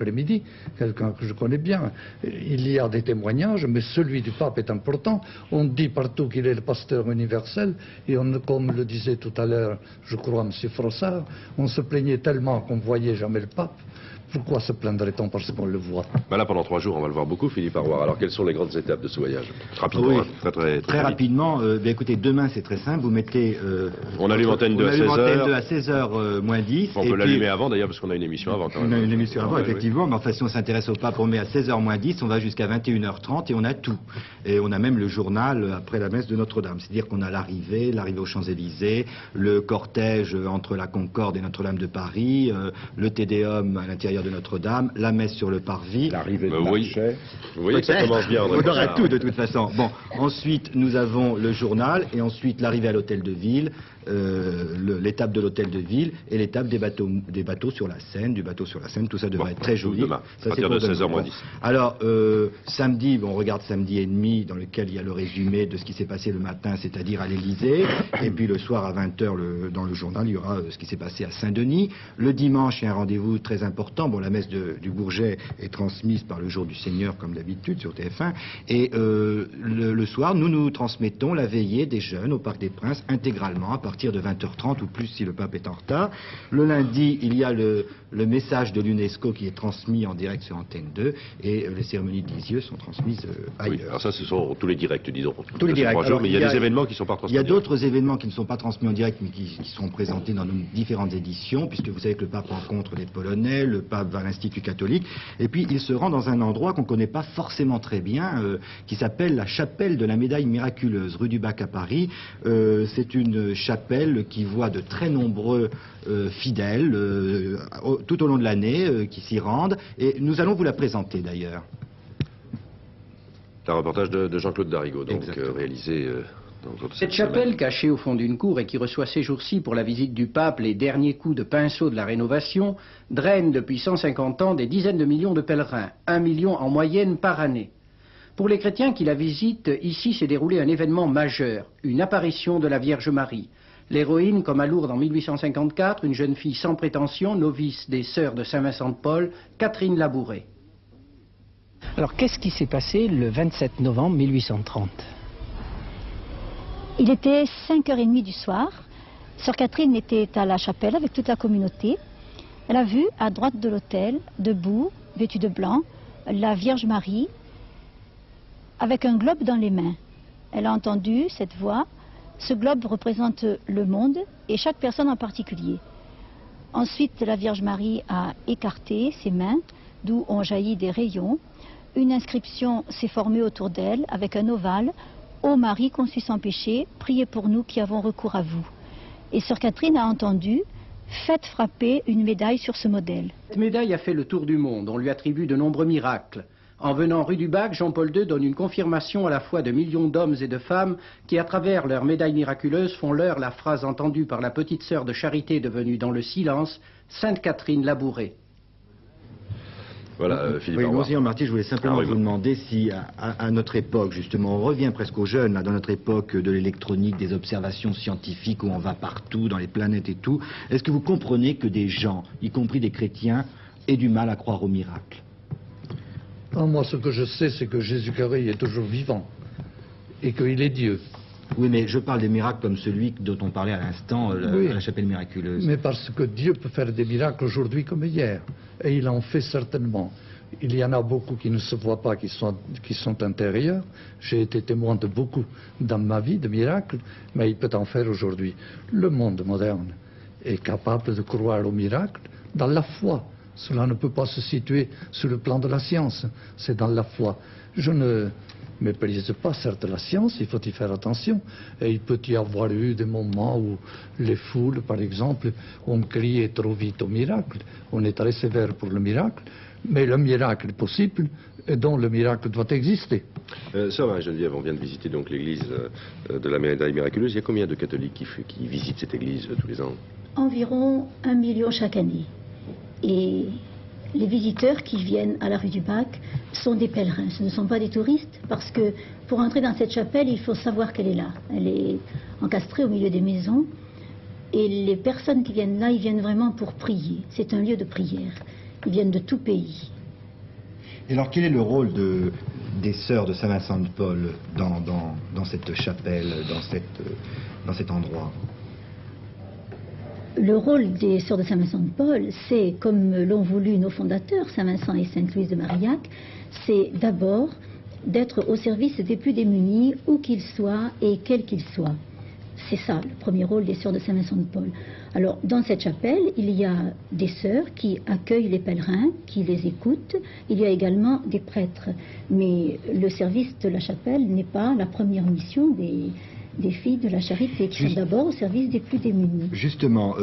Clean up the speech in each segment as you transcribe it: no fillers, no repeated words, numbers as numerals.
après-midi, quelqu'un que je connais bien. Il y a des témoignages, mais celui du pape est important. On dit partout qu'il est le pasteur universel, et comme le disait tout à l'heure, je crois, M. Frossard, on se plaignait tellement qu'on ne voyait jamais le pape. Pourquoi se plaindrait-on parce qu'on le voit? Ben là, pendant 3 jours, on va le voir beaucoup, Philippe Arroir. Alors, quelles sont les grandes étapes de ce voyage? Rapidement, oui. hein, très rapidement. Écoutez, demain, c'est très simple. Vous mettez... on allume Antenne 2 à 16h. À 16h moins 10. On peut l'allumer avant, d'ailleurs, parce qu'on a une émission avant. Quand même. On a une émission avant, effectivement. Mais enfin, si on s'intéresse au pape, on met à 16h moins 10, on va jusqu'à 21h30 et on a tout. Et on a même le journal après la messe de Notre-Dame. C'est-à-dire qu'on a l'arrivée aux Champs-Élysées, le cortège entre la Concorde et Notre-Dame de Paris, le Tédéum à l'intérieur de Notre-Dame, la messe sur le parvis. L'arrivée de Marchais. Vous voyez que ça commence bien. On aura tout de toute façon. Bon, ensuite nous avons le journal et ensuite l'arrivée à l'hôtel de ville, l'étape de l'hôtel de ville et l'étape des bateaux sur la Seine, du bateau sur la Seine. Tout ça devrait être très joli. Demain, ça, à partir de 16h moins 10. Alors, samedi, on regarde samedi et demi, dans lequel il y a le résumé de ce qui s'est passé le matin, c'est-à-dire à l'Élysée. Et puis le soir à 20h, dans le journal, il y aura ce qui s'est passé à Saint-Denis. Le dimanche, il y a un rendez-vous très important. Bon, la messe du Bourget est transmise par le Jour du Seigneur, comme d'habitude, sur TF1. Et le soir, nous transmettons la veillée des jeunes au Parc des Princes intégralement, à partir de 20h30 ou plus si le pape est en retard. Le lundi, il y a le message de l'UNESCO qui est transmis en direct sur Antenne 2 et les cérémonies de Lisieux sont transmises ailleurs. Oui, alors ça, ce sont tous les directs, disons. Tous les directs. Mais il y a des événements qui ne sont pas transmis. Il y a d'autres événements qui ne sont pas transmis en direct, mais qui sont présentés dans nos différentes éditions, puisque vous savez que le pape rencontre les Polonais, le pape va à l'Institut catholique, et puis il se rend dans un endroit qu'on ne connaît pas forcément très bien, qui s'appelle la chapelle de la médaille miraculeuse, rue du Bac à Paris. C'est une chapelle qui voit de très nombreux fidèles tout au long de l'année qui s'y rendent, et nous allons vous la présenter d'ailleurs. C'est un reportage de Jean-Claude Darigo, donc réalisé... Cette chapelle cachée au fond d'une cour et qui reçoit ces jours-ci pour la visite du pape les derniers coups de pinceau de la rénovation, draine depuis 150 ans des dizaines de millions de pèlerins, 1 million en moyenne par année. Pour les chrétiens qui la visitent, ici s'est déroulé un événement majeur, une apparition de la Vierge Marie. L'héroïne, comme à Lourdes en 1854, une jeune fille sans prétention, novice des sœurs de Saint-Vincent-de-Paul, Catherine Labouré. Alors qu'est-ce qui s'est passé le 27 novembre 1830 ? Il était 5h30 du soir. Sœur Catherine était à la chapelle avec toute la communauté. Elle a vu à droite de l'autel, debout, vêtue de blanc, la Vierge Marie avec un globe dans les mains. Elle a entendu cette voix. Ce globe représente le monde et chaque personne en particulier. Ensuite, la Vierge Marie a écarté ses mains, d'où ont jailli des rayons. Une inscription s'est formée autour d'elle avec un ovale. Ô Marie conçue sans péché, priez pour nous qui avons recours à vous. Et Sœur Catherine a entendu, faites frapper une médaille sur ce modèle. Cette médaille a fait le tour du monde, on lui attribue de nombreux miracles. En venant rue du Bac, Jean-Paul II donne une confirmation à la fois de millions d'hommes et de femmes qui, à travers leur médaille miraculeuse, font leur la phrase entendue par la petite sœur de charité devenue dans le silence, Sainte Catherine Labouré. Voilà, Philippe. Oui, Monseigneur Marty, je voulais simplement vous demander si, à notre époque, justement, on revient presque aux jeunes, là, dans notre époque de l'électronique, des observations scientifiques où on va partout, dans les planètes et tout, est-ce que vous comprenez que des gens, y compris des chrétiens, aient du mal à croire aux miracles? Moi, ce que je sais, c'est que Jésus-Christ est toujours vivant et qu'il est Dieu. Oui, mais je parle des miracles comme celui dont on parlait à l'instant, à la chapelle miraculeuse. Mais parce que Dieu peut faire des miracles aujourd'hui comme hier. Et il en fait certainement. Il y en a beaucoup qui ne se voient pas, qui sont intérieurs. J'ai été témoin de beaucoup dans ma vie, de miracles, mais il peut en faire aujourd'hui. Le monde moderne est capable de croire aux miracles dans la foi. Cela ne peut pas se situer sur le plan de la science. C'est dans la foi. Je ne méprise pas, certes, la science, il faut y faire attention. Et il peut y avoir eu des moments où les foules, par exemple, ont crié trop vite au miracle. On est très sévère pour le miracle, mais le miracle est possible et donc le miracle doit exister. Sœur Marie-Geneviève, on vient de visiter donc l'église de la médaille miraculeuse. Il y a combien de catholiques qui visitent cette église tous les ans? Environ 1 million chaque année. Et les visiteurs qui viennent à la rue du Bac sont des pèlerins, ce ne sont pas des touristes, parce que pour entrer dans cette chapelle, il faut savoir qu'elle est là. Elle est encastrée au milieu des maisons, et les personnes qui viennent là, ils viennent vraiment pour prier. C'est un lieu de prière. Ils viennent de tout pays. Et alors, quel est le rôle des sœurs de Saint-Vincent-de-Paul dans cette chapelle, dans cet endroit? Le rôle des sœurs de Saint-Vincent-de-Paul, c'est, comme l'ont voulu nos fondateurs, Saint-Vincent et Sainte-Louise de Marillac, c'est d'abord d'être au service des plus démunis, où qu'ils soient et quels qu'ils soient. C'est ça, le premier rôle des sœurs de Saint-Vincent-de-Paul. Alors, dans cette chapelle, il y a des sœurs qui accueillent les pèlerins, qui les écoutent. Il y a également des prêtres. Mais le service de la chapelle n'est pas la première mission des filles de la charité, qui sont d'abord au service des plus démunis. Justement,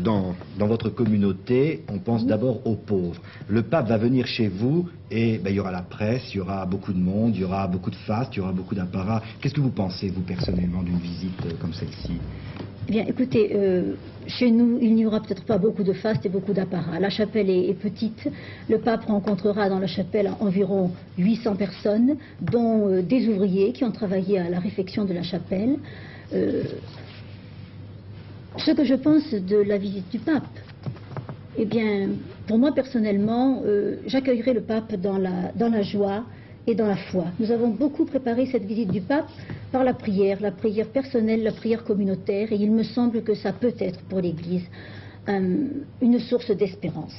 dans votre communauté, on pense d'abord aux pauvres. Le pape va venir chez vous et il y aura la presse, il y aura beaucoup de monde, il y aura beaucoup de fastes, il y aura beaucoup d'apparats. Qu'est-ce que vous pensez, vous, personnellement, d'une visite comme celle-ci? Eh bien, écoutez, chez nous, il n'y aura peut-être pas beaucoup de fastes et beaucoup d'apparats. La chapelle est petite. Le pape rencontrera dans la chapelle environ 800 personnes, dont des ouvriers qui ont travaillé à la réfection de la chapelle. Ce que je pense de la visite du pape, eh bien, pour moi personnellement, j'accueillerai le pape dans la joie et dans la foi. Nous avons beaucoup préparé cette visite du pape par la prière personnelle, la prière communautaire, et il me semble que ça peut être pour l'Église une source d'espérance.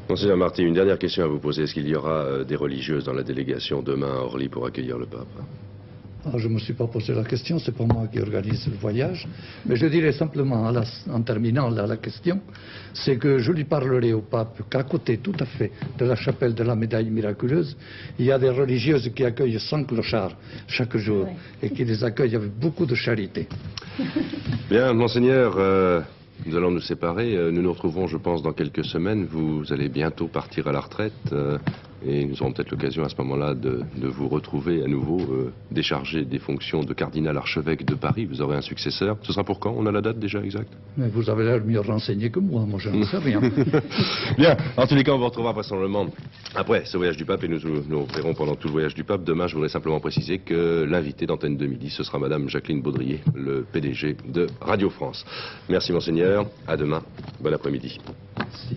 Monseigneur Marty, une dernière question à vous poser. Est-ce qu'il y aura des religieuses dans la délégation demain à Orly pour accueillir le pape? Je ne me suis pas posé la question, c'est pas moi qui organise le voyage. Mais je dirais simplement, en terminant la question, c'est que je lui parlerai au pape qu'à côté, tout à fait, de la chapelle de la médaille miraculeuse, il y a des religieuses qui accueillent 100 clochards chaque jour, et qui les accueillent avec beaucoup de charité. Bien, Monseigneur, nous allons nous séparer. Nous nous retrouvons, je pense, dans quelques semaines. Vous allez bientôt partir à la retraite. Et nous aurons peut-être l'occasion à ce moment-là de vous retrouver à nouveau déchargé des fonctions de cardinal archevêque de Paris. Vous aurez un successeur. Ce sera pour quand? On a la date déjà exacte? Mais vous avez l'air mieux renseigné que moi. Moi, je n'en sais rien. Bien. En tous les cas, on vous retrouvera vraisemblablement après ce voyage du pape et nous verrons pendant tout le voyage du pape. Demain, je voudrais simplement préciser que l'invité d'Antenne 2010, ce sera Madame Jacqueline Baudrier, le PDG de Radio France. Merci, Monseigneur. À demain. Bon après-midi. Merci.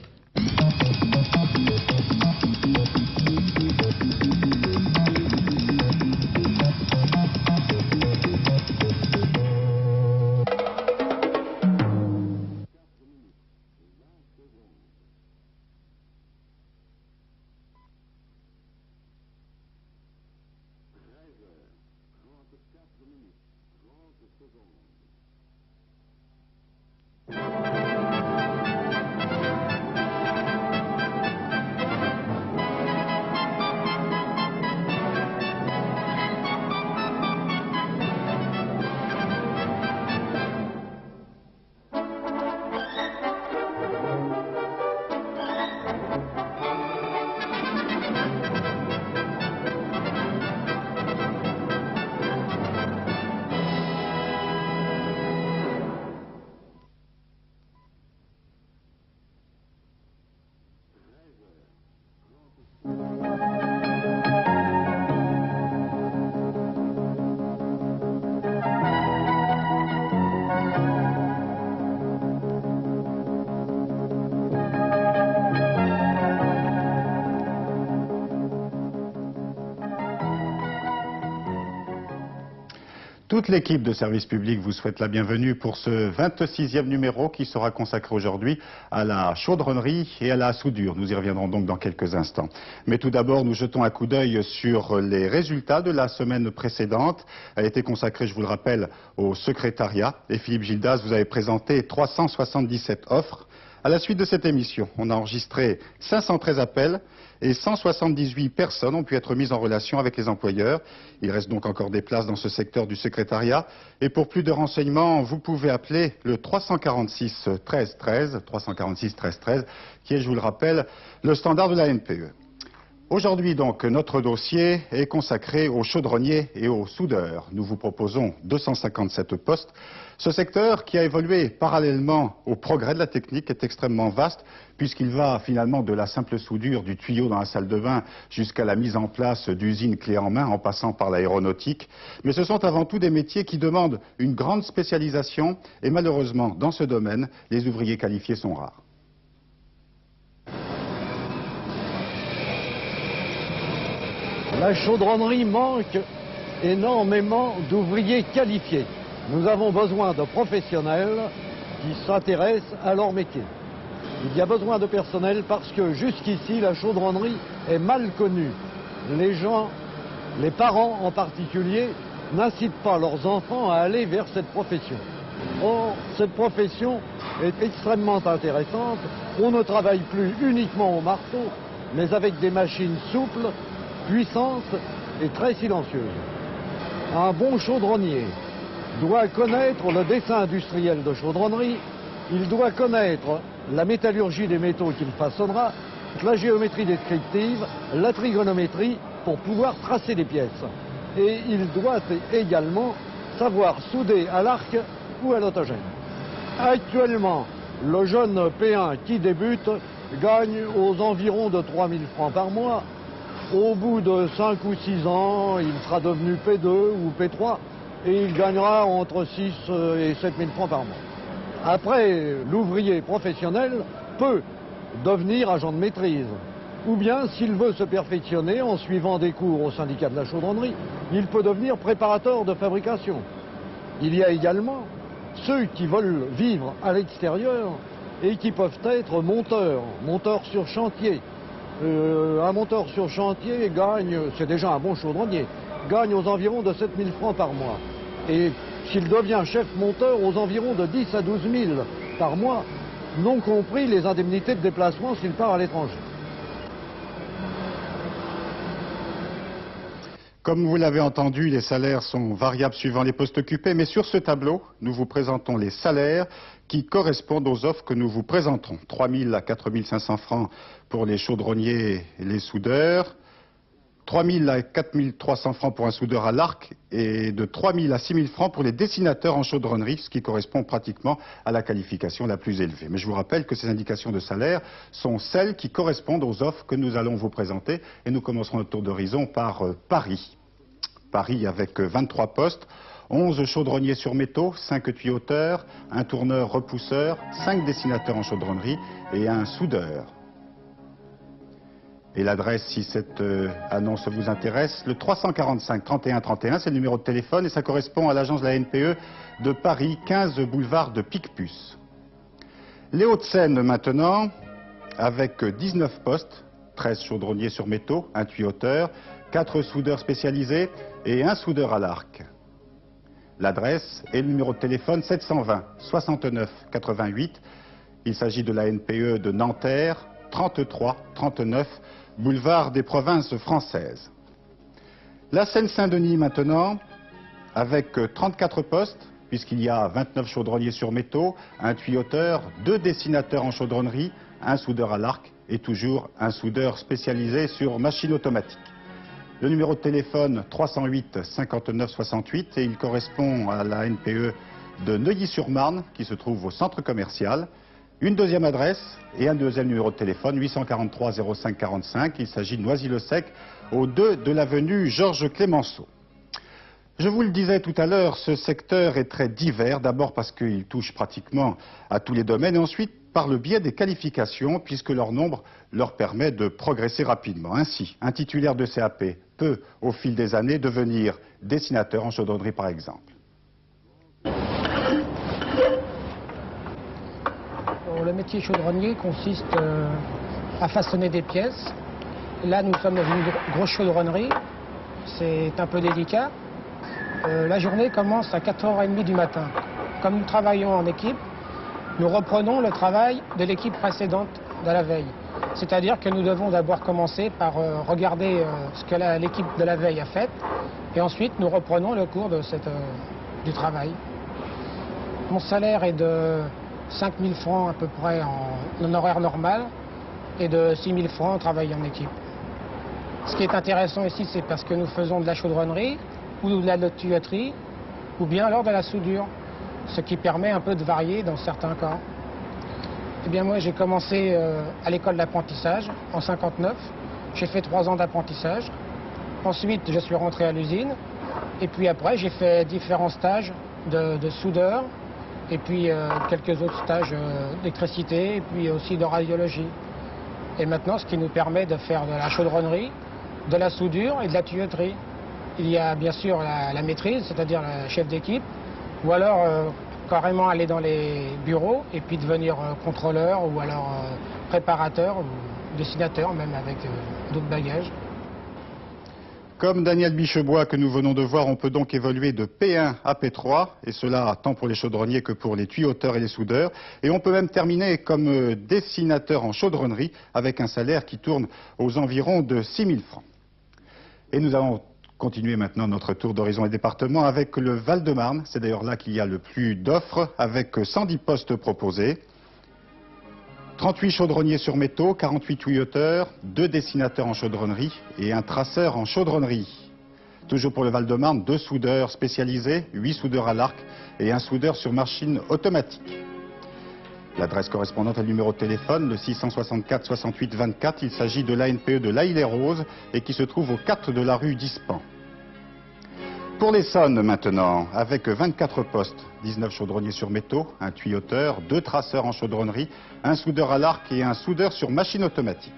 Toute l'équipe de Service Public vous souhaite la bienvenue pour ce 26e numéro qui sera consacré aujourd'hui à la chaudronnerie et à la soudure. Nous y reviendrons donc dans quelques instants. Mais tout d'abord, nous jetons un coup d'œil sur les résultats de la semaine précédente. Elle a été consacrée, je vous le rappelle, au secrétariat. Et Philippe Gildas, vous avez présenté 377 offres. À la suite de cette émission, on a enregistré 513 appels et 178 personnes ont pu être mises en relation avec les employeurs. Il reste donc encore des places dans ce secteur du secrétariat. Et pour plus de renseignements, vous pouvez appeler le 346 13 13, 346 13 13, qui est, je vous le rappelle, le standard de la NPE. Aujourd'hui donc, notre dossier est consacré aux chaudronniers et aux soudeurs. Nous vous proposons 257 postes. Ce secteur, qui a évolué parallèlement au progrès de la technique, est extrêmement vaste, puisqu'il va finalement de la simple soudure du tuyau dans la salle de bain jusqu'à la mise en place d'usines clés en main, en passant par l'aéronautique. Mais ce sont avant tout des métiers qui demandent une grande spécialisation, et malheureusement, dans ce domaine, les ouvriers qualifiés sont rares. La chaudronnerie manque énormément d'ouvriers qualifiés. Nous avons besoin de professionnels qui s'intéressent à leur métier. Il y a besoin de personnel parce que jusqu'ici, la chaudronnerie est mal connue. Les gens, les parents en particulier, n'incitent pas leurs enfants à aller vers cette profession. Or, cette profession est extrêmement intéressante. On ne travaille plus uniquement au marteau, mais avec des machines souples, puissantes et très silencieuses. Un bon chaudronnier doit connaître le dessin industriel de chaudronnerie, il doit connaître la métallurgie des métaux qu'il façonnera, la géométrie descriptive, la trigonométrie pour pouvoir tracer les pièces. Et il doit également savoir souder à l'arc ou à l'autogène. Actuellement, le jeune P1 qui débute gagne aux environs de 3 000 francs par mois. Au bout de 5 ou 6 ans, il sera devenu P2 ou P3 et il gagnera entre 6 et 7 000 francs par mois. Après, l'ouvrier professionnel peut devenir agent de maîtrise. Ou bien, s'il veut se perfectionner en suivant des cours au syndicat de la chaudronnerie, il peut devenir préparateur de fabrication. Il y a également ceux qui veulent vivre à l'extérieur et qui peuvent être monteurs sur chantier. Un monteur sur chantier gagne, c'est déjà un bon chaudronnier, gagne aux environs de 7 000 francs par mois. Et s'il devient chef monteur, aux environs de 10 à 12 000 par mois, non compris les indemnités de déplacement s'il part à l'étranger. Comme vous l'avez entendu, les salaires sont variables suivant les postes occupés, mais sur ce tableau, nous vous présentons les salaires qui correspondent aux offres que nous vous présenterons. 3 000 à 4 500 francs pour les chaudronniers et les soudeurs, 3 000 à 4 300 francs pour un soudeur à l'arc et de 3 000 à 6 000 francs pour les dessinateurs en chaudronnerie, ce qui correspond pratiquement à la qualification la plus élevée. Mais je vous rappelle que ces indications de salaire sont celles qui correspondent aux offres que nous allons vous présenter et nous commencerons notre tour d'horizon par Paris. Paris avec 23 postes, 11 chaudronniers sur métaux, 5 tuyauteurs, un tourneur repousseur, 5 dessinateurs en chaudronnerie et un soudeur. Et l'adresse, si cette annonce vous intéresse, le 345 31 31, c'est le numéro de téléphone et ça correspond à l'agence de la NPE de Paris, 15 boulevard de Picpus. Les Hauts-de-Seine maintenant, avec 19 postes, 13 chaudronniers sur métaux, un tuyauteur, 4 soudeurs spécialisés et un soudeur à l'arc. L'adresse et le numéro de téléphone 720 69 88. Il s'agit de la NPE de Nanterre, 33 39, boulevard des Provinces françaises. La Seine-Saint-Denis maintenant, avec 34 postes, puisqu'il y a 29 chaudronniers sur métaux, un tuyauteur, 2 dessinateurs en chaudronnerie, un soudeur à l'arc et toujours un soudeur spécialisé sur machine automatique. Le numéro de téléphone 308 59 68 et il correspond à la NPE de Neuilly-sur-Marne qui se trouve au centre commercial. Une deuxième adresse et un deuxième numéro de téléphone 843 05 45. Il s'agit de Noisy-le-Sec au 2 de l'avenue Georges Clémenceau. Je vous le disais tout à l'heure, ce secteur est très divers, d'abord parce qu'il touche pratiquement à tous les domaines, et ensuite par le biais des qualifications, puisque leur nombre leur permet de progresser rapidement. Ainsi, un titulaire de CAP peut, au fil des années, devenir dessinateur en chaudronnerie, par exemple. Le métier chaudronnier consiste à façonner des pièces. Là, nous sommes dans une grosse chaudronnerie. C'est un peu délicat. La journée commence à 4h30 du matin. Comme nous travaillons en équipe, nous reprenons le travail de l'équipe précédente de la veille. C'est-à-dire que nous devons d'abord commencer par regarder ce que l'équipe de la veille a fait, et ensuite nous reprenons le cours de du travail. Mon salaire est de 5 000 francs à peu près en horaire normal, et de 6 000 francs en travail en équipe. Ce qui est intéressant ici, c'est parce que nous faisons de la chaudronnerie, ou de la tuyauterie, ou bien alors de la soudure, ce qui permet un peu de varier dans certains cas. Eh bien moi j'ai commencé à l'école d'apprentissage en 59, j'ai fait 3 ans d'apprentissage, ensuite je suis rentré à l'usine, et puis après j'ai fait différents stages de soudeur, et puis quelques autres stages d'électricité, et puis aussi de radiologie. Et maintenant ce qui nous permet de faire de la chaudronnerie, de la soudure et de la tuyauterie. Il y a bien sûr la maîtrise, c'est-à-dire le chef d'équipe, ou alors carrément aller dans les bureaux et puis devenir contrôleur ou alors préparateur ou dessinateur, même avec d'autres bagages. Comme Daniel Bichebois que nous venons de voir, on peut donc évoluer de P1 à P3, et cela tant pour les chaudronniers que pour les tuyauteurs et les soudeurs. Et on peut même terminer comme dessinateur en chaudronnerie avec un salaire qui tourne aux environs de 6 000 francs. Et nous allons continuer maintenant notre tour d'horizon et département avec le Val-de-Marne. C'est d'ailleurs là qu'il y a le plus d'offres, avec 110 postes proposés. 38 chaudronniers sur métaux, 48 tuyauteurs, 2 dessinateurs en chaudronnerie et un traceur en chaudronnerie. Toujours pour le Val-de-Marne, 2 soudeurs spécialisés, 8 soudeurs à l'arc et un soudeur sur machine automatique. L'adresse correspondante à le numéro de téléphone, le 664 68 24. Il s'agit de l'ANPE de l'Aille-les-Roses et qui se trouve au 4 de la rue d'Ispan. Pour l'Essonne maintenant, avec 24 postes, 19 chaudronniers sur métaux, un tuyauteur, 2 traceurs en chaudronnerie, un soudeur à l'arc et un soudeur sur machine automatique.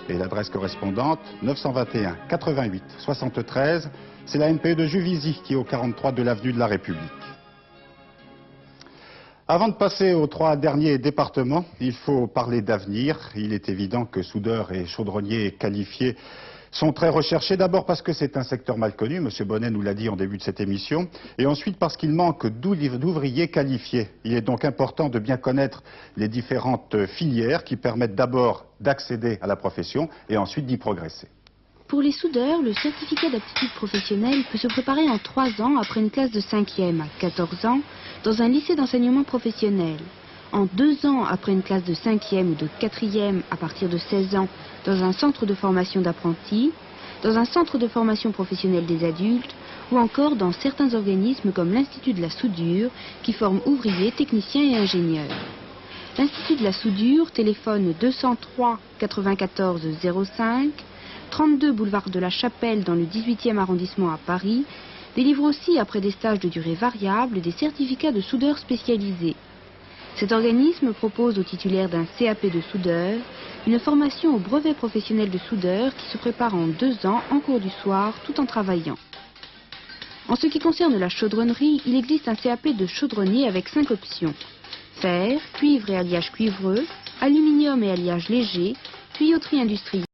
Et l'adresse correspondante, 921 88 73, c'est la NPE de Juvisy qui est au 43 de l'avenue de la République. Avant de passer aux 3 derniers départements, il faut parler d'avenir. Il est évident que soudeurs et chaudronniers qualifiés sont très recherchés, d'abord parce que c'est un secteur mal connu, M. Bonnet nous l'a dit en début de cette émission, et ensuite parce qu'il manque d'ouvriers qualifiés. Il est donc important de bien connaître les différentes filières qui permettent d'abord d'accéder à la profession et ensuite d'y progresser. Pour les soudeurs, le certificat d'aptitude professionnelle peut se préparer en 3 ans après une classe de 5e, à 14 ans, dans un lycée d'enseignement professionnel. En 2 ans après une classe de 5e ou de 4e à partir de 16 ans dans un centre de formation d'apprentis, dans un centre de formation professionnelle des adultes ou encore dans certains organismes comme l'Institut de la soudure qui forme ouvriers, techniciens et ingénieurs. L'Institut de la soudure téléphone 203 94 05, 32 boulevard de la Chapelle dans le 18e arrondissement à Paris, délivre aussi après des stages de durée variable des certificats de soudeurs spécialisés. Cet organisme propose aux titulaires d'un CAP de soudeur une formation au brevet professionnel de soudeur qui se prépare en 2 ans en cours du soir tout en travaillant. En ce qui concerne la chaudronnerie, il existe un CAP de chaudronnier avec 5 options. Fer, cuivre et alliage cuivreux, aluminium et alliage léger, tuyauterie industrielle.